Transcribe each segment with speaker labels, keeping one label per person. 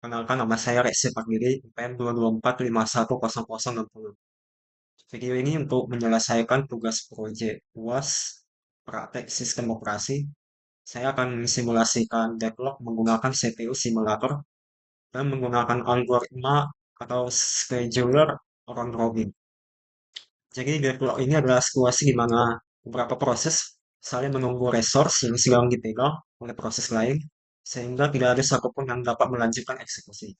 Speaker 1: Kenalkan nama saya Resi Pardiri, UPM 224510060. Video ini untuk menyelesaikan tugas proyek UAS praktek sistem operasi. Saya akan mensimulasikan deadlock menggunakan CPU simulator dan menggunakan algoritma atau scheduler round robin. Jadi deadlock ini adalah situasi di mana beberapa proses saling menunggu resource yang sedang dipegang oleh proses lain, sehingga tidak ada satupun yang dapat melanjutkan eksekusi.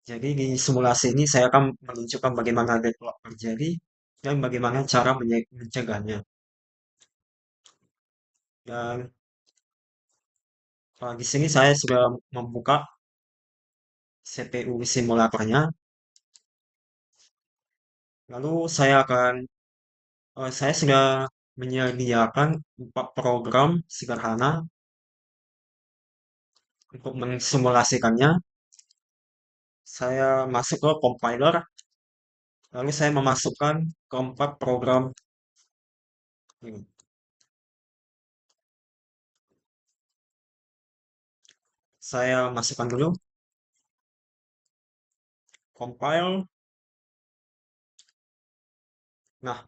Speaker 1: Jadi di simulasi ini saya akan menunjukkan bagaimana deadlock terjadi dan bagaimana cara mencegahnya. Dan di sini saya sudah membuka CPU simulatornya. Lalu saya sudah menyediakan 4 program sederhana untuk mensimulasikannya. Saya masuk ke compiler, lalu saya memasukkan keempat program ini. Saya masukkan dulu, compile. Nah,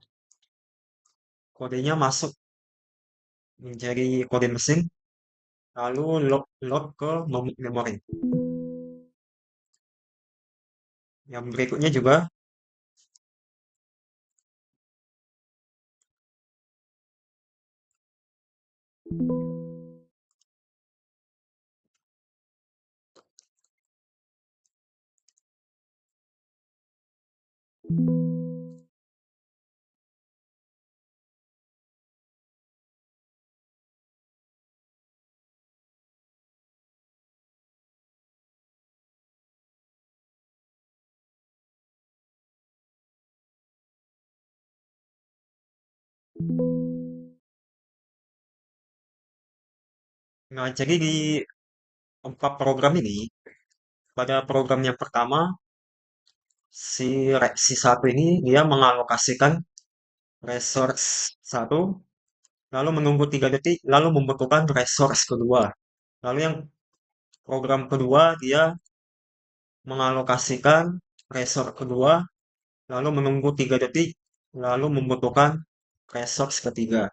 Speaker 1: kodenya masuk menjadi kode mesin, lalu load ke memori. Yang berikutnya juga, nah jadi di 4 program ini, pada program yang pertama, si satu ini dia mengalokasikan resource satu, lalu menunggu 3 detik, lalu membutuhkan resource kedua. Lalu yang program kedua dia mengalokasikan resource kedua, lalu menunggu 3 detik, lalu membutuhkan resource ketiga.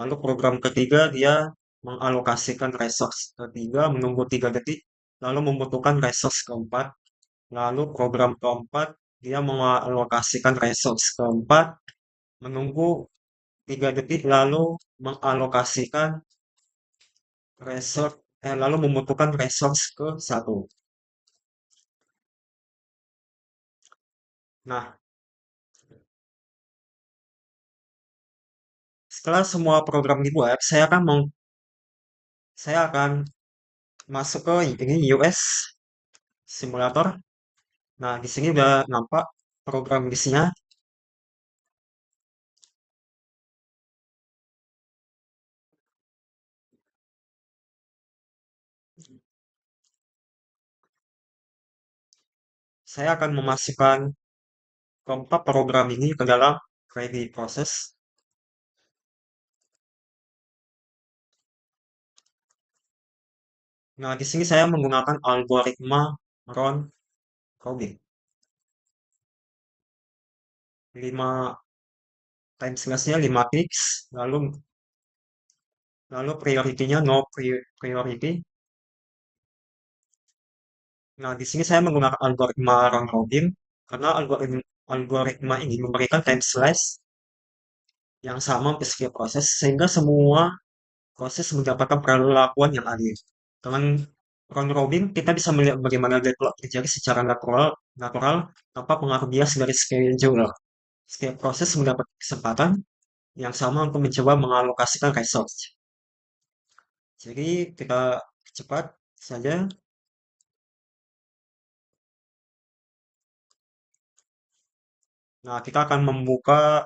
Speaker 1: Lalu program ketiga dia mengalokasikan resource ketiga, menunggu 3 detik, lalu membutuhkan resource keempat. Lalu program keempat dia mengalokasikan resource keempat, menunggu 3 detik, lalu mengalokasikan lalu membutuhkan resource ke satu. Nah, setelah semua program dibuat, saya akan masuk ke ini US simulator. Nah, di sini udah nampak program isinya. Saya akan memasukkan keempat program ini ke dalam ready proses. Nah, di sini saya menggunakan algoritma round robin. 5 time slice-nya 5 ticks, lalu priority-nya no priority. Nah, di sini saya menggunakan algoritma round robin karena algoritma ini memberikan time slice yang sama untuk setiap proses sehingga semua proses mendapatkan perlakuan yang adil. Dengan round robin kita bisa melihat bagaimana deadlock terjadi secara natural tanpa pengaruh bias dari scheduler. Setiap proses mendapat kesempatan yang sama untuk mencoba mengalokasikan resource. Jadi kita cepat saja. Nah, kita akan membuka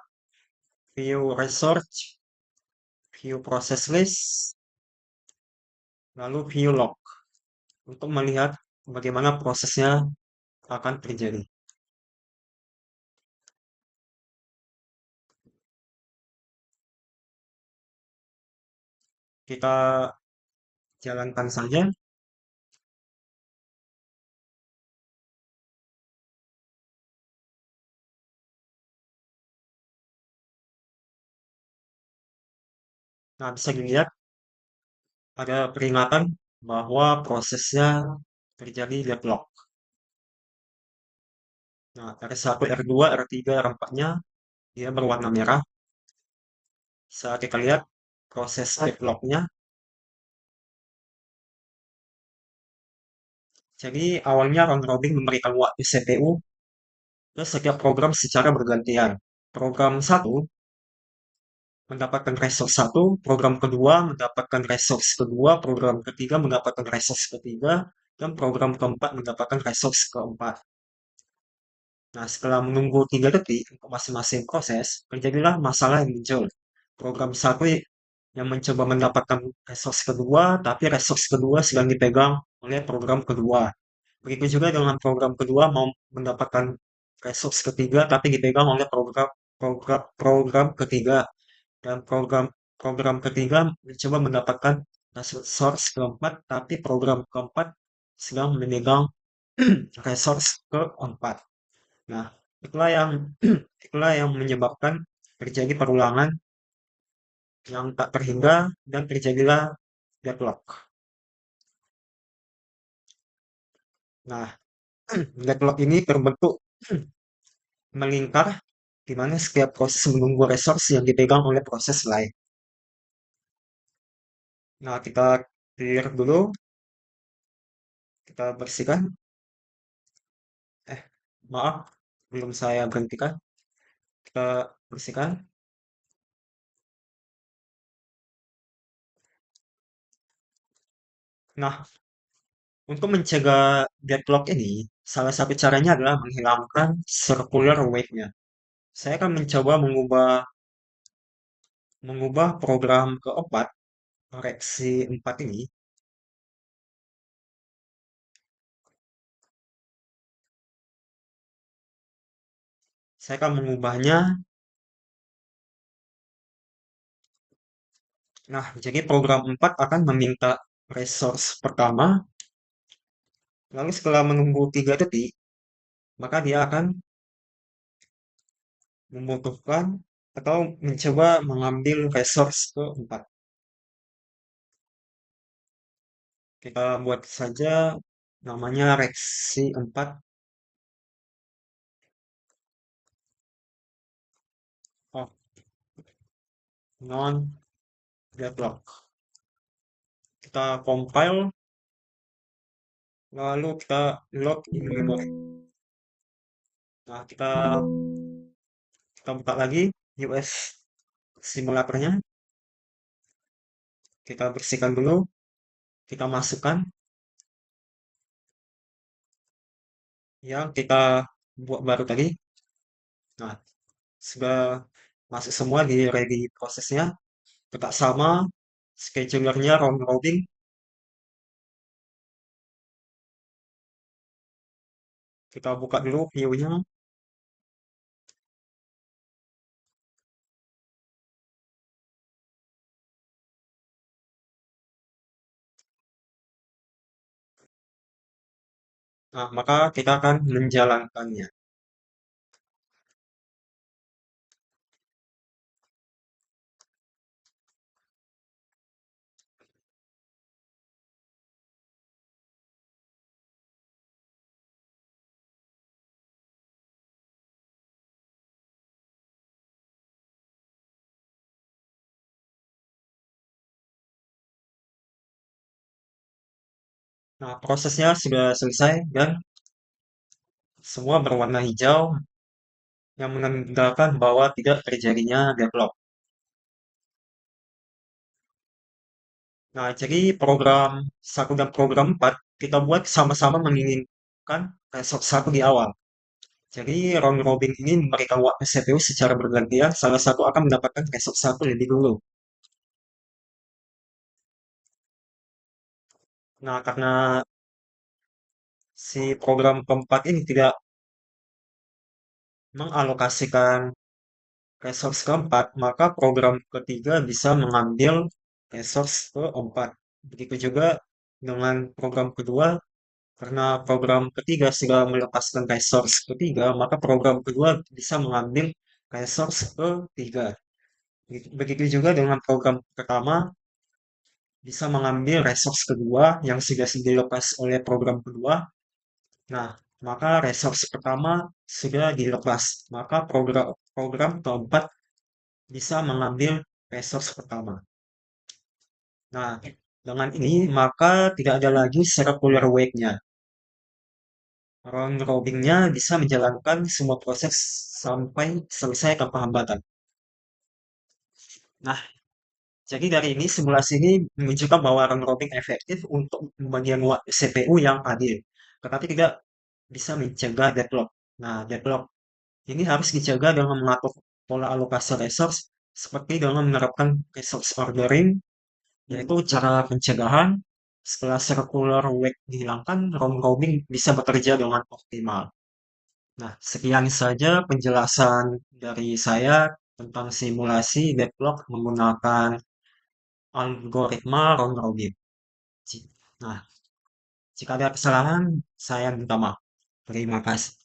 Speaker 1: view resource, view process list, lalu view log untuk melihat bagaimana prosesnya akan terjadi. Kita jalankan saja. Nah, bisa dilihat ada peringatan bahwa prosesnya terjadi deadlock. Nah, R1, R2, R3, R4-nya dia berwarna merah. Saat kita lihat proses deadlock-nya, jadi awalnya round robin memberikan waktu CPU ke setiap program secara bergantian. Program satu mendapatkan resource satu, program kedua mendapatkan resource kedua, program ketiga mendapatkan resource ketiga, dan program keempat mendapatkan resource keempat. Nah, setelah menunggu 3 detik untuk masing-masing proses, terjadilah masalah yang muncul. Program satu yang mencoba mendapatkan resource kedua, tapi resource kedua sedang dipegang oleh program kedua. Begitu juga dengan program kedua mau mendapatkan resource ketiga, tapi dipegang oleh program ketiga. Dan program ketiga mencoba mendapatkan resource keempat, tapi program keempat sedang memegang resource keempat. Nah, itulah yang itulah yang menyebabkan terjadi perulangan yang tak terhingga dan terjadilah deadlock. Nah, deadlock ini terbentuk melingkar di mana setiap proses menunggu resource yang dipegang oleh proses lain. Nah, kita clear dulu, kita bersihkan. Eh, maaf, belum saya berhentikan. Kita bersihkan. Nah, untuk mencegah deadlock ini, salah satu caranya adalah menghilangkan circular wave-nya. Saya akan mencoba mengubah program keempat, koreksi 4 ini. Saya akan mengubahnya. Nah, jadi program 4 akan meminta resource pertama, lalu setelah menunggu 3 detik, maka dia akan membutuhkan atau mencoba mengambil resource keempat. Kita buat saja namanya reksi 4 of non deadlock. Kita compile, lalu kita load in memory. Nah, kita buka lagi US simulatornya, kita bersihkan dulu, kita masukkan yang kita buat baru tadi. Nah, sudah masuk semua di ready prosesnya. Tetap sama, schedulernya round robin. Kita buka dulu view-nya. Nah, maka kita akan menjalankannya. Nah, prosesnya sudah selesai dan semua berwarna hijau yang menandakan bahwa tidak terjadinya deadlock. Nah, jadi program 1 dan program 4 kita buat sama-sama menginginkan resource 1 di awal. Jadi round robin ini memberikan waktu CPU secara bergantian, salah satu akan mendapatkan resource 1 lebih dulu. Nah, karena si program keempat ini tidak mengalokasikan resource keempat, maka program ketiga bisa mengambil resource keempat. Begitu juga dengan program kedua, karena program ketiga sudah melepaskan resource ketiga, maka program kedua bisa mengambil resource ketiga. Begitu juga dengan program pertama bisa mengambil resource kedua yang sudah dilepas oleh program kedua. Nah, maka resource pertama sudah dilepas. Maka program keempat bisa mengambil resource pertama. Nah, dengan ini maka tidak ada lagi circular wake-nya. Round robin-nya bisa menjalankan semua proses sampai selesai tanpa hambatan. Nah, jadi dari ini simulasi ini menunjukkan bahwa round robin efektif untuk pembagian CPU yang adil, tetapi tidak bisa mencegah deadlock. Nah, deadlock ini harus dijaga dengan mengatur pola alokasi resource seperti dengan menerapkan resource ordering, yaitu cara pencegahan setelah circular wake dihilangkan, round robin bisa bekerja dengan optimal. Nah, sekian saja penjelasan dari saya tentang simulasi backlog menggunakan algoritma round robin. Nah, jika ada kesalahan, saya minta maaf. Terima kasih.